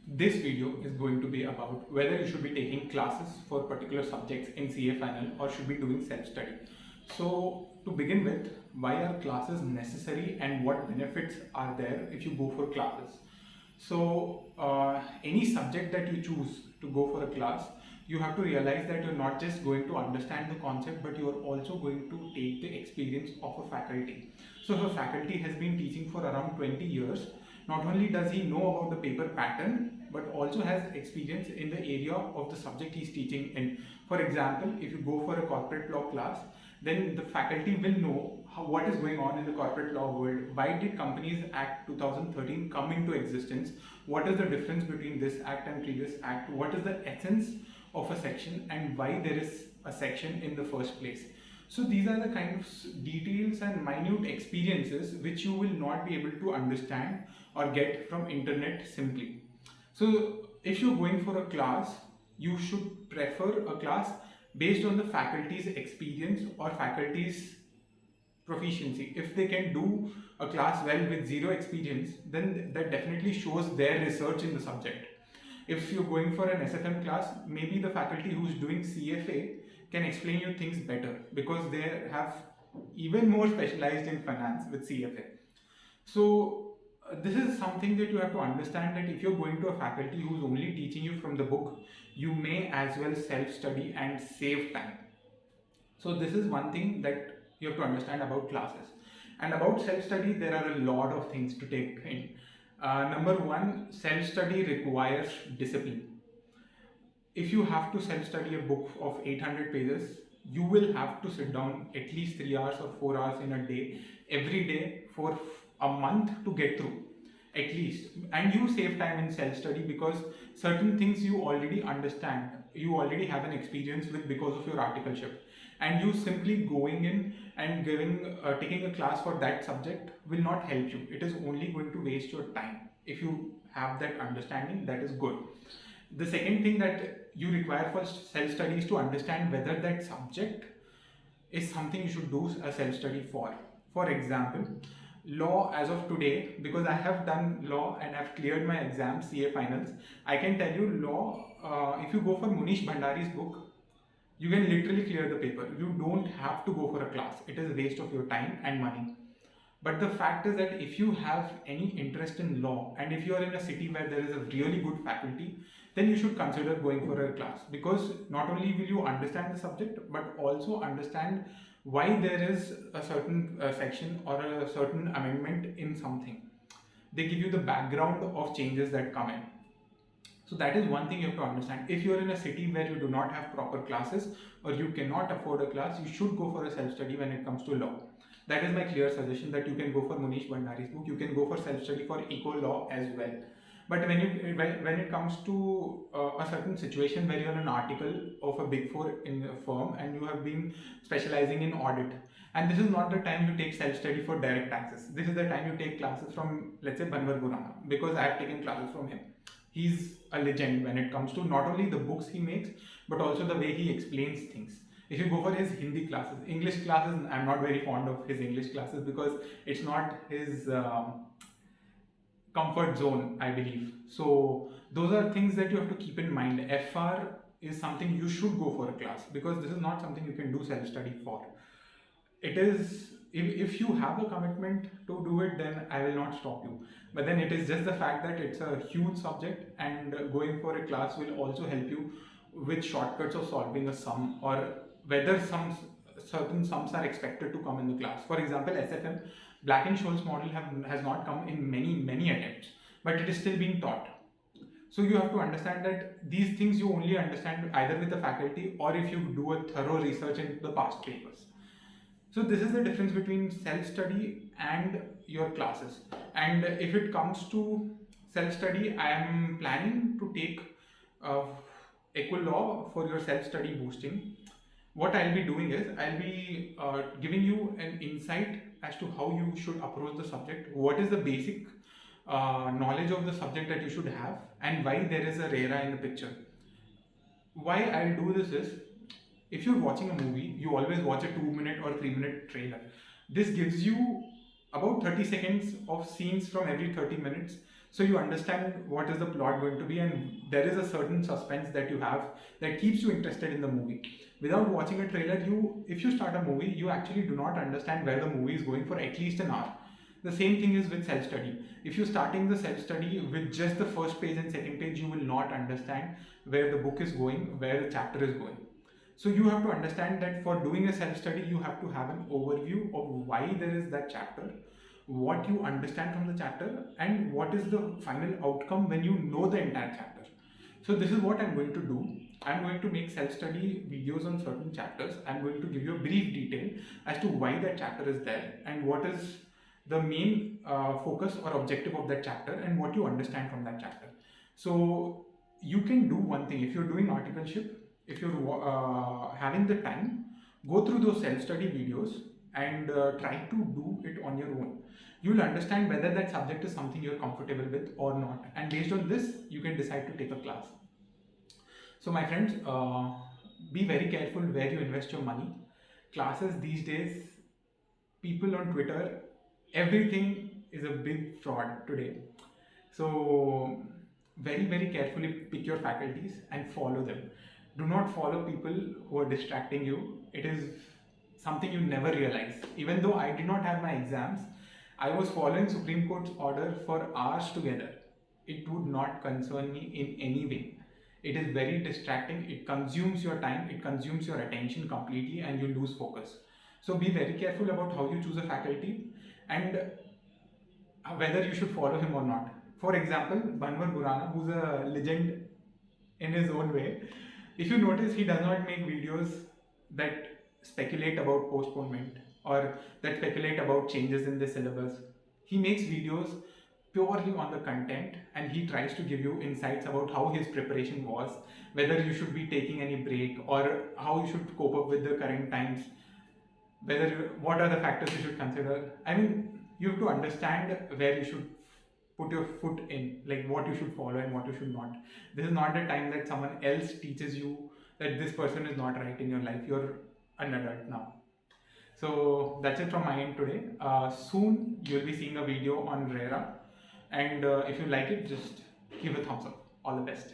This video is going to be about whether you should be taking classes for particular subjects in CA final or should be doing self-study. So to begin with, why are classes necessary and what benefits are there if you go for classes? So any subject that you choose to go for a class, you have to realize that you're not just going to understand the concept, but you are also going to take the experience of a faculty. So if a faculty has been teaching for around 20 years, not only does he know about the paper pattern, but also has experience in the area of the subject he's teaching in. For example, if you go for a corporate law class, then the faculty will know what is going on in the corporate law world. Why did Companies Act 2013 come into existence? What is the difference between this act and previous act? What is the essence of a section and why there is a section in the first place? So these are the kind of details and minute experiences which you will not be able to understand or get from internet simply. So if you're going for a class, you should prefer a class based on the faculty's experience or faculty's proficiency. If they can do a class well with zero experience, then that definitely shows their research in the subject. If you're going for an SFM class, maybe the faculty who's doing CFA can explain you things better because they have even more specialized in finance with CFA. So this is something that you have to understand, that if you're going to a faculty who's only teaching you from the book, you may as well self-study and save time. So this is one thing that you have to understand about classes. And about self-study, there are a lot of things to take in. Number one, self-study requires discipline. If you have to self-study a book of 800 pages, you will have to sit down at least 3 hours or 4 hours in a day, every day for a month to get through, at least. And you save time in self-study because certain things you already understand, you already have an experience with because of your articleship. And you simply going in and taking a class for that subject will not help you. It is only going to waste your time. If you have that understanding, that is good. The second thing that you require for self-study is to understand whether that subject is something you should do a self-study for. For example, law as of today, because I have done law and I've cleared my exams, CA finals, I can tell you law, if you go for Munish Bhandari's book, you can literally clear the paper. You don't have to go for a class. It is a waste of your time and money. But the fact is that if you have any interest in law and if you are in a city where there is a really good faculty, then you should consider going for a class, because not only will you understand the subject but also understand why there is a certain section or a certain amendment in something. They give you the background of changes that come in. So that is one thing you have to understand. If you are in a city where you do not have proper classes or you cannot afford a class, you should go for a self-study when it comes to law. That is my clear suggestion, that you can go for Munish Bhandari's book. You can go for self-study for eco law as well. But when it comes to a certain situation where you're an article of a big four in a firm and you have been specializing in audit, and this is not the time you take self-study for direct taxes. This is the time you take classes from, let's say, Banwar Gurana, because I have taken classes from him. He's a legend when it comes to not only the books he makes, but also the way he explains things. If you go for his Hindi classes, English classes, I'm not very fond of his English classes because it's not his comfort zone, I believe. So those are things that you have to keep in mind. FR is something you should go for a class, because this is not something you can do self-study for. It is, if you have a commitment to do it, then I will not stop you. But then it is just the fact that it's a huge subject, and going for a class will also help you with shortcuts of solving a sum, or whether certain sums are expected to come in the class. For example, SFM, Black-Scholes model has not come in many attempts, but it is still being taught. So you have to understand that these things you only understand either with the faculty or if you do a thorough research into the past papers. So this is the difference between self-study and your classes. And if it comes to self-study, I am planning to take Equal Law for your self-study boosting. What I'll be doing is, I'll be giving you an insight as to how you should approach the subject, what is the basic knowledge of the subject that you should have, and why there is a RERA in the picture. Why I'll do this is, if you're watching a movie, you always watch a 2-minute or 3-minute trailer. This gives you about 30 seconds of scenes from every 30 minutes So you understand what is the plot going to be, and there is a certain suspense that you have that keeps you interested in the movie. Without watching a trailer, if you start a movie, you actually do not understand where the movie is going for at least an hour. The same thing is with self-study. If you're starting the self-study with just the first page and second page, you will not understand where the book is going, where the chapter is going. So you have to understand that for doing a self-study, you have to have an overview of why there is that chapter, what you understand from the chapter, and what is the final outcome when you know the entire chapter. So this is what I'm going to do. I'm going to make self-study videos on certain chapters. I'm going to give you a brief detail as to why that chapter is there and what is the main focus or objective of that chapter and what you understand from that chapter. So you can do one thing. If you're doing articleship, if you're having the time, go through those self-study videos and try to do it on your own. You'll understand whether that subject is something you're comfortable with or not, and based on this you can decide to take a class. So my friends, be very careful where you invest your money. Classes these days, people on Twitter, everything is a big fraud today. So very carefully pick your faculties and follow them. Do not follow people who are distracting you. It is something you never realize. Even though I did not have my exams, I was following Supreme Court's order for hours together. It would not concern me in any way. It is very distracting. It consumes your time, it consumes your attention completely, and you lose focus. So be very careful about how you choose a faculty and whether you should follow him or not. For example, Banwar Burana, who's a legend in his own way, if you notice, he does not make videos that speculate about postponement or that speculate about changes in the syllabus. He makes videos purely on the content, and he tries to give you insights about how his preparation was, whether you should be taking any break or how you should cope up with the current times, what are the factors you should consider. I mean, you have to understand where you should put your foot in, like what you should follow and what you should not. This is not the time that someone else teaches you that this person is not right in your life. You're an adult now. So that's it from my end today. Soon you'll be seeing a video on RERA, and if you like it, just give a thumbs up. All the best.